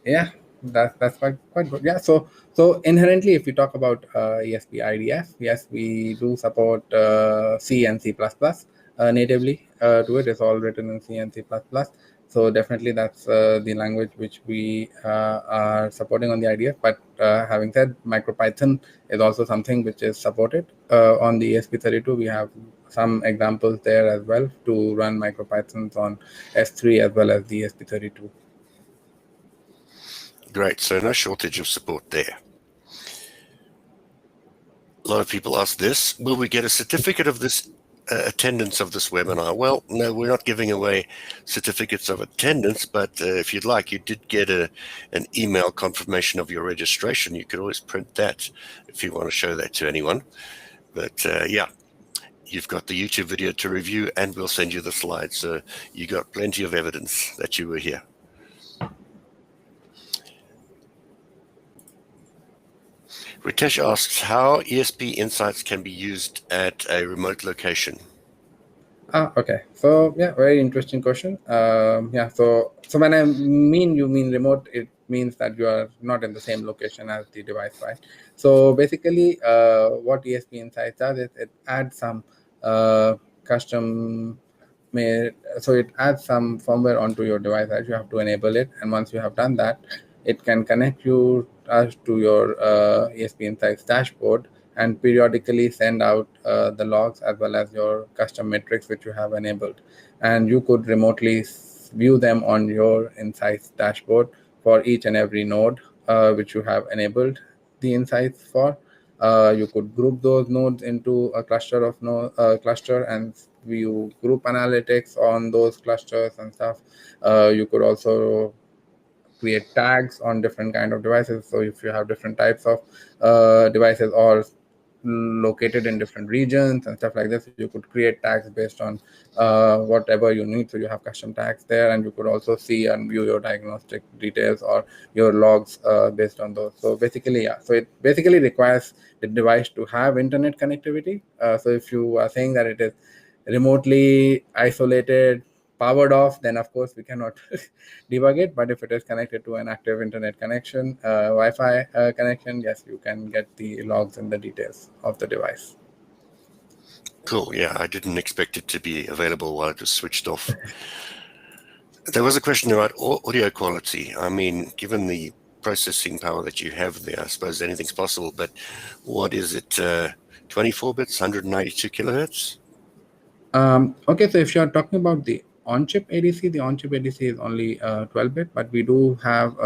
Yeah, that's quite good. Yeah, so inherently, if we talk about ESP IDF, yes, we do support C and C++ natively to it. It's all written in C and C++. So definitely that's the language which we are supporting on the IDF. But having said, MicroPython is also something which is supported on the ESP32. We have some examples there as well to run MicroPythons on S3 as well as the ESP32. Great. So no shortage of support there. A lot of people ask this, will we get a certificate of this attendance of this webinar? Well, no, we're not giving away certificates of attendance, but if you'd like, you did get an email confirmation of your registration. You could always print that if you want to show that to anyone. But yeah, you've got the YouTube video to review, and we'll send you the slides. So you got plenty of evidence that you were here. Ritesh asks how ESP insights can be used at a remote location. Okay. So yeah, very interesting question. Yeah. So when you mean remote, it means that you are not in the same location as the device, right? So basically, what ESP Insights does is it adds some custom made. So it adds some firmware onto your device that you have to enable it, and once you have done that, it can connect you to your ESP Insights dashboard and periodically send out the logs as well as your custom metrics which you have enabled, and you could remotely view them on your Insights dashboard for each and every node which you have enabled the insights for. You could group those nodes into a cluster of cluster and view group analytics on those clusters and stuff. You could also create tags on different kind of devices. So if you have different types of devices or located in different regions and stuff like this, you could create tags based on whatever you need. So you have custom tags there, and you could also see and view your diagnostic details or your logs based on those. So basically, yeah, so it basically requires the device to have internet connectivity. So if you are saying that it is remotely isolated, powered off, then of course we cannot debug it. But if it is connected to an active internet connection, Wi-Fi connection, yes, you can get the logs and the details of the device. Cool. Yeah, I didn't expect it to be available while it was switched off. There was a question about audio quality. I mean, given the processing power that you have there, I suppose anything's possible, but what is it, 24 bits, 192 kilohertz? Okay, so if you're talking about the on-chip ADC, the on-chip ADC is only 12-bit, but we do have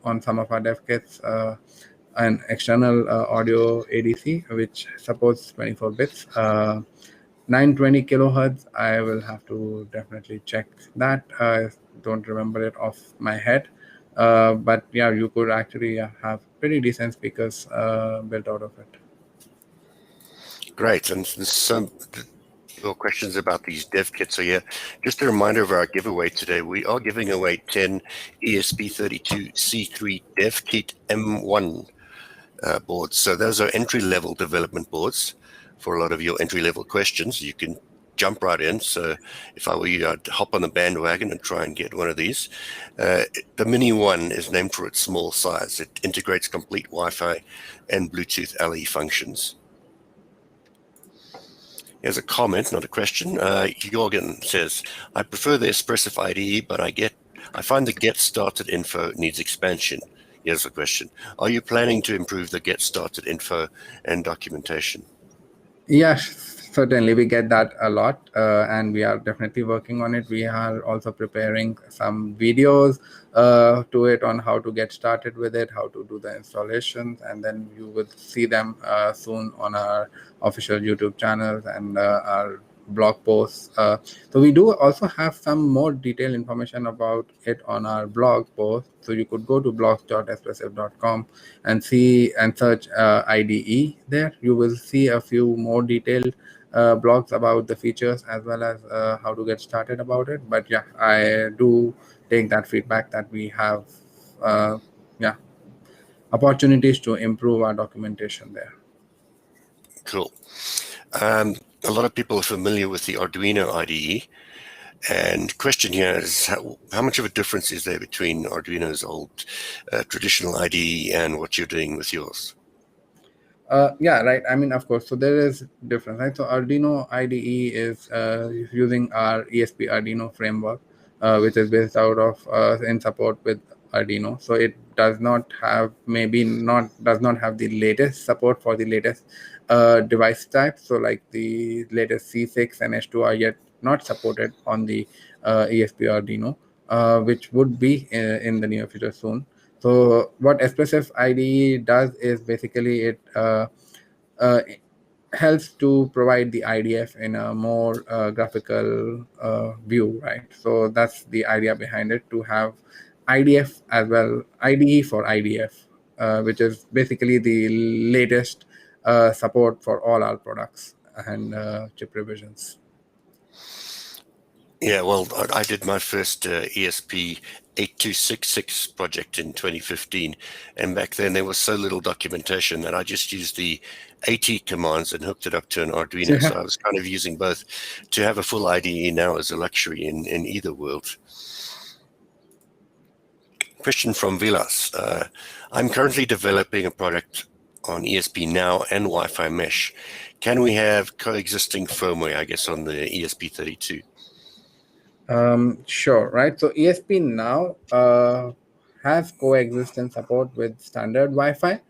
on some of our dev kits an external audio ADC which supports 24 bits. 920 kilohertz, I will have to definitely check that. I don't remember it off my head. But yeah, you could actually have pretty decent speakers built out of it. Great. And some your questions about these dev kits are here. Just a reminder of our giveaway today. We are giving away 10 ESP32 C3 dev kit M1 boards. So those are entry-level development boards for a lot of your entry-level questions. You can jump right in. So if I were you, I'd hop on the bandwagon and try and get one of these. The Mini One is named for its small size. It integrates complete Wi-Fi and Bluetooth LE functions. Here's a comment, not a question. Jorgen says, I prefer the Espressif IDE, but I find the get started info needs expansion. Here's a question. Are you planning to improve the get started info and documentation? Yes, certainly. We get that a lot, and we are definitely working on it. We are also preparing some videos to it on how to get started with it, how to do the installations, and then you will see them soon on our official YouTube channels and our blog posts. So we do also have some more detailed information about it on our blog post. So you could go to blogs.espressif.com and see and search IDE there. You will see a few more detailed blogs about the features as well as how to get started about it. But yeah, I do take that feedback that we have opportunities to improve our documentation there. Cool. A lot of people are familiar with the Arduino IDE, and question here is how much of a difference is there between Arduino's old traditional IDE and what you're doing with yours? Yeah, right. I mean, of course. So there is difference, right? So Arduino IDE is using our ESP Arduino framework, which is based out of in support with Arduino. So it does not have does not have the latest support for the latest device types. So like the latest C6 and S2 are yet not supported on the ESP Arduino, which would be in the near future soon. So what Espressif IDE does is basically it helps to provide the IDF in a more graphical view, right? So that's the idea behind it, to have IDF as well, IDE for IDF, which is basically the latest support for all our products and chip revisions. Yeah, well, I did my first ESP8266 project in 2015, and back then there was so little documentation that I just used the AT commands and hooked it up to an Arduino. Yeah. So I was kind of using both. To have a full IDE now is a luxury in either world. Question from Vilas. I'm currently developing a product on ESP Now and Wi-Fi mesh. Can we have coexisting firmware, I guess, on the ESP32? Sure, right? So ESP Now has coexistence support with standard Wi-Fi,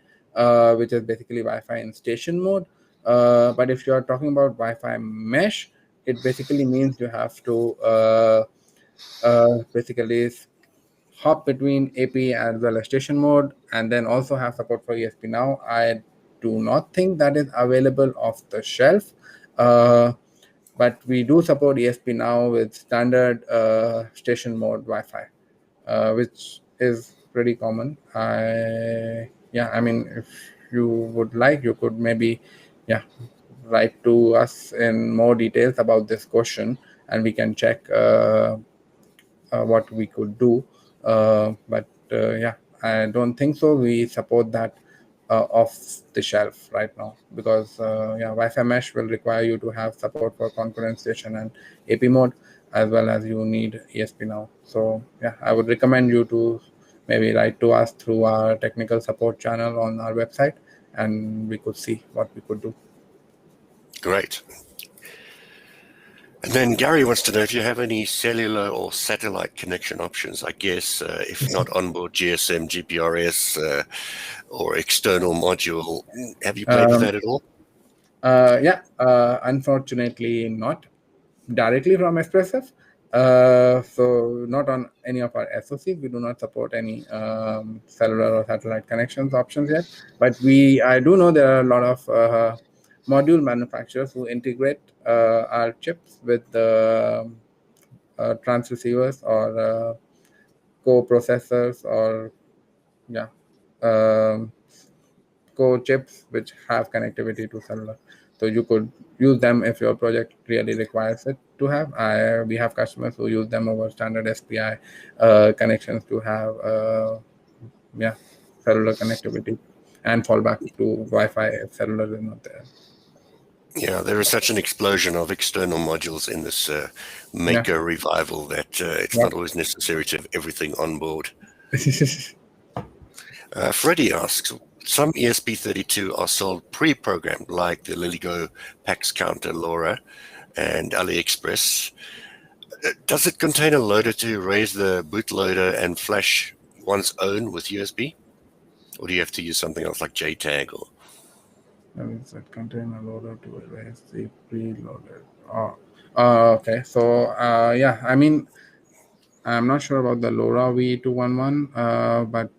which is basically Wi-Fi in station mode. But if you're talking about Wi-Fi mesh, it basically means you have to basically hop between AP as well as station mode, and then also have support for ESP Now. I do not think that is available off the shelf. But we do support ESP Now with standard station mode Wi-Fi, which is pretty common. I mean, if you would like, you could maybe write to us in more details about this question, and we can check what we could do. But I don't think so. We support that off the shelf right now, because Wi-Fi mesh will require you to have support for concurrent station and AP mode, as well as you need ESP Now. So I would recommend you to maybe write to us through our technical support channel on our website, and we could see what we could do. Great. And then Gary wants to know if you have any cellular or satellite connection options. I guess if not onboard GSM, GPRS, or external module. Have you played with that at all? Unfortunately not directly from Espressif. So not on any of our SoCs. We do not support any cellular or satellite connections options yet. But I do know there are a lot of module manufacturers who integrate our chips with the transceivers or co-processors or core chips which have connectivity to cellular. So you could use them if your project really requires it to have. We have customers who use them over standard SPI connections to have cellular connectivity and fall back to Wi-Fi if cellular is not there. Yeah, there is such an explosion of external modules in this maker revival that it's not always necessary to have everything on board. Freddie asks, some ESP32 are sold pre-programmed, like the LilyGo PAX Counter LoRa and AliExpress. Does it contain a loader to raise the bootloader and flash one's own with USB? Or do you have to use something else like JTAG? Or does it contain a loader to erase the preloaded? Okay. So I mean, I'm not sure about the LoRa V211, but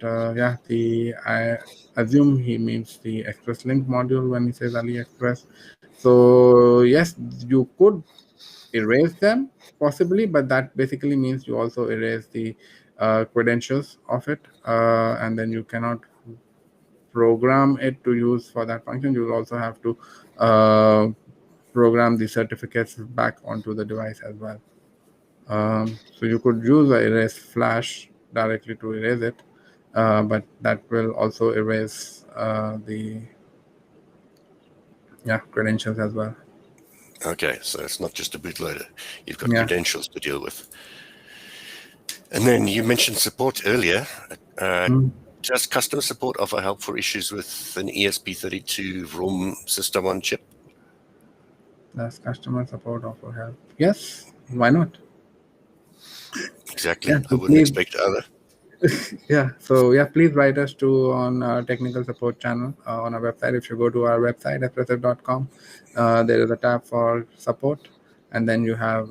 I assume he means the Express Link module when he says AliExpress. So yes, you could erase them possibly, but that basically means you also erase the credentials of it, and then you cannot program it to use for that function. You'll also have to program the certificates back onto the device as well. So you could use the erase flash directly to erase it, but that will also erase the credentials as well. Okay, so it's not just a bootloader. You've got credentials to deal with. And then you mentioned support earlier. Does customer support offer help for issues with an ESP32 ROM system on chip? Does customer support offer help? Yes, why not? Exactly. I wouldn't expect other. So please write us on our technical support channel on our website. If you go to our website, espressif.com, there is a tab for support, and then you have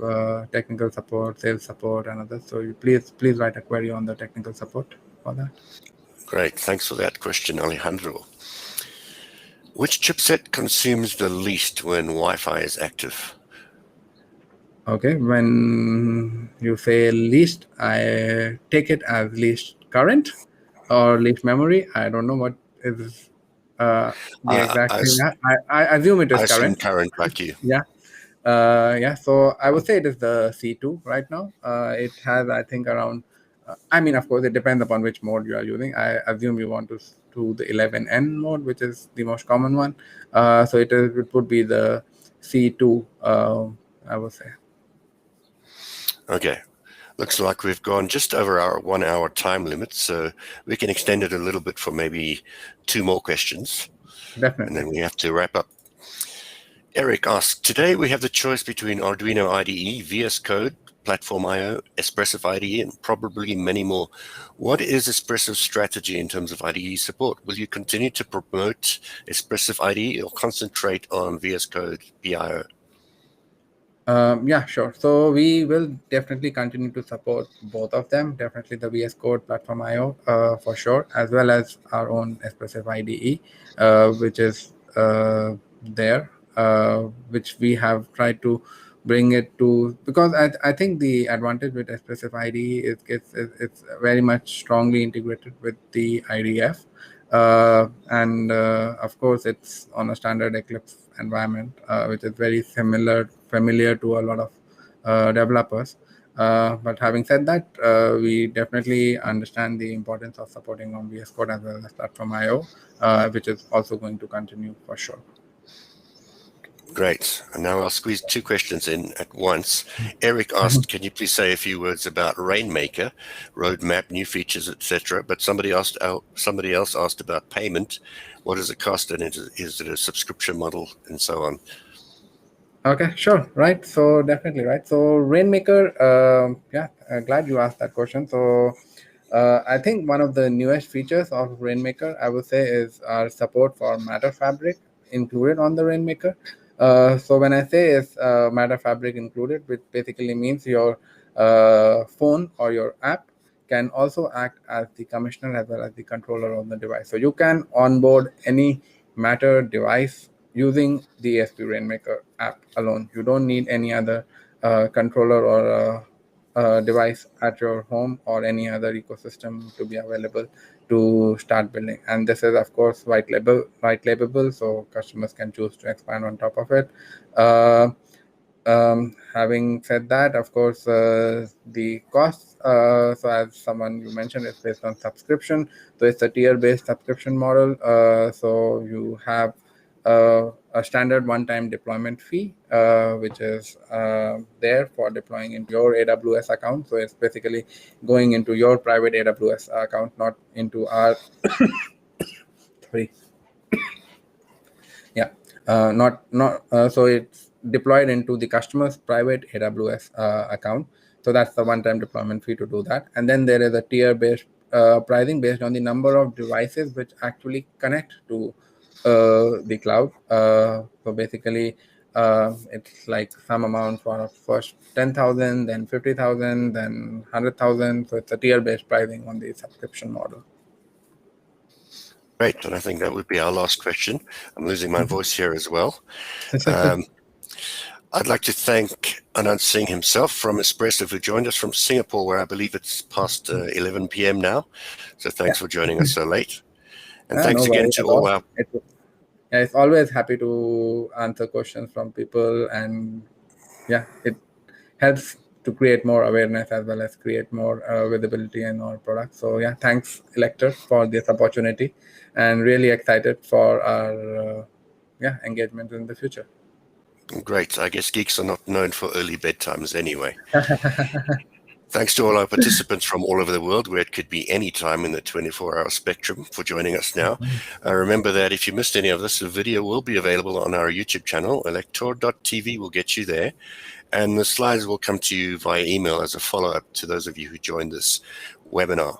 technical support, sales support, and others. So you please write a query on the technical support for that. Great. Thanks for that question, Alejandro. Which chipset consumes the least when Wi-Fi is active? Okay, when you say least, I take it as least current or least memory. I don't know what is the I, exact I, thing. I assume it I is assume current. current like you. Yeah. Yeah, so I would say it is the C2 right now. It has, I think, around, I mean, of course, it depends upon which mode you are using. I assume you want to do the 11N mode, which is the most common one. So it would be the C2, I would say. Okay. Looks like we've gone just over our 1 hour time limit, so we can extend it a little bit for maybe 2 more questions, and Definitely. then we have to wrap up. Eric asks, today we have the choice between Arduino IDE, VS Code, Platform IO, Espressif IDE, and probably many more. What is Espressif's strategy in terms of IDE support? Will you continue to promote Espressif IDE or concentrate on VS Code, PIO? Yeah, sure. So we will definitely continue to support both of them. Definitely the VS Code Platform IO for sure, as well as our own Espressif IDE, which is there, which we have tried to bring it to, because I think the advantage with Espressif IDE is it's very much strongly integrated with the IDF. And of course, it's on a standard Eclipse environment, which is very familiar to a lot of developers. But having said that, we definitely understand the importance of supporting on VS Code as well as Platform IO, which is also going to continue for sure. Great. And now I'll squeeze 2 questions in at once. Eric asked, can you please say a few words about Rainmaker, roadmap, new features, etc.? But somebody else asked about payment. What does it cost, and is it a subscription model, and so on? Okay, sure. Right. So definitely, right. So Rainmaker, yeah, glad you asked that question. So I think one of the newest features of Rainmaker, I would say, is our support for Matter Fabric included on the Rainmaker. So when I say is Matter Fabric included, which basically means your phone or your app can also act as the commissioner as well as the controller of the device. So you can onboard any Matter device using the ESP Rainmaker app alone. You don't need any other controller or device at your home or any other ecosystem to be available to start building. And this is, of course, white labelable, so customers can choose to expand on top of it. Having said that, of course, the costs, so as someone you mentioned, is based on subscription. So it's a tier-based subscription model. So you have a standard one-time deployment fee, which is there for deploying into your AWS account. So it's basically going into your private AWS account, not into our, sorry, yeah, so it's deployed into the customer's private AWS account. So that's the one-time deployment fee to do that. And then there is a tier-based pricing based on the number of devices which actually connect to the cloud. So basically, it's like some amount for first 10,000, then 50,000, then 100,000. So it's a tier-based pricing on the subscription model. Great, and I think that would be our last question. I'm losing my voice here as well. I'd like to thank Anant Singh himself from Espressif, who joined us from Singapore, where I believe it's past 11 p.m. now. So thanks for joining us so late. And thanks No again worries to at all all. our... It's always happy to answer questions from people, and yeah, it helps to create more awareness as well as create more visibility in our products. So yeah, thanks Elector for this opportunity, and really excited for our engagement in the future. Great. I guess geeks are not known for early bedtimes anyway. Thanks to all our participants from all over the world, where it could be any time in the 24-hour spectrum, for joining us now. Remember that if you missed any of this, the video will be available on our YouTube channel. Elector.tv will get you there. And the slides will come to you via email as a follow-up to those of you who joined this webinar.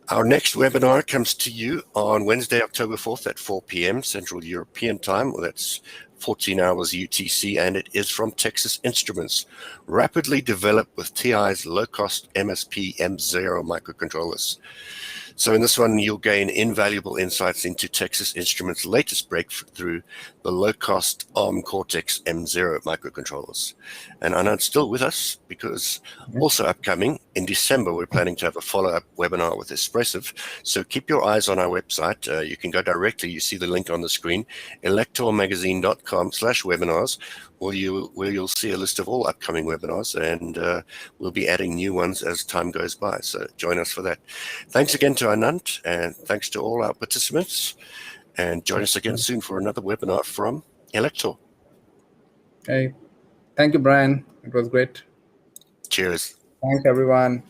Our next webinar comes to you on Wednesday, October 4th at 4 p.m. Central European Time. Well, that's 14 hours UTC, and it is from Texas Instruments, rapidly developed with TI's low-cost MSP M0 microcontrollers. So in this one, you'll gain invaluable insights into Texas Instruments' latest breakthrough, the low-cost ARM Cortex-M0 microcontrollers. And Anant's still with us because also upcoming in December, we're planning to have a follow-up webinar with Espressif. So keep your eyes on our website. You can go directly. You see the link on the screen, electormagazine.com/webinars, where you'll see a list of all upcoming webinars, and we'll be adding new ones as time goes by. So join us for that. Thanks again to Anant, and thanks to all our participants. And join us again soon for another webinar from Elector. Hey, thank you, Brian. It was great. Cheers. Thanks, everyone.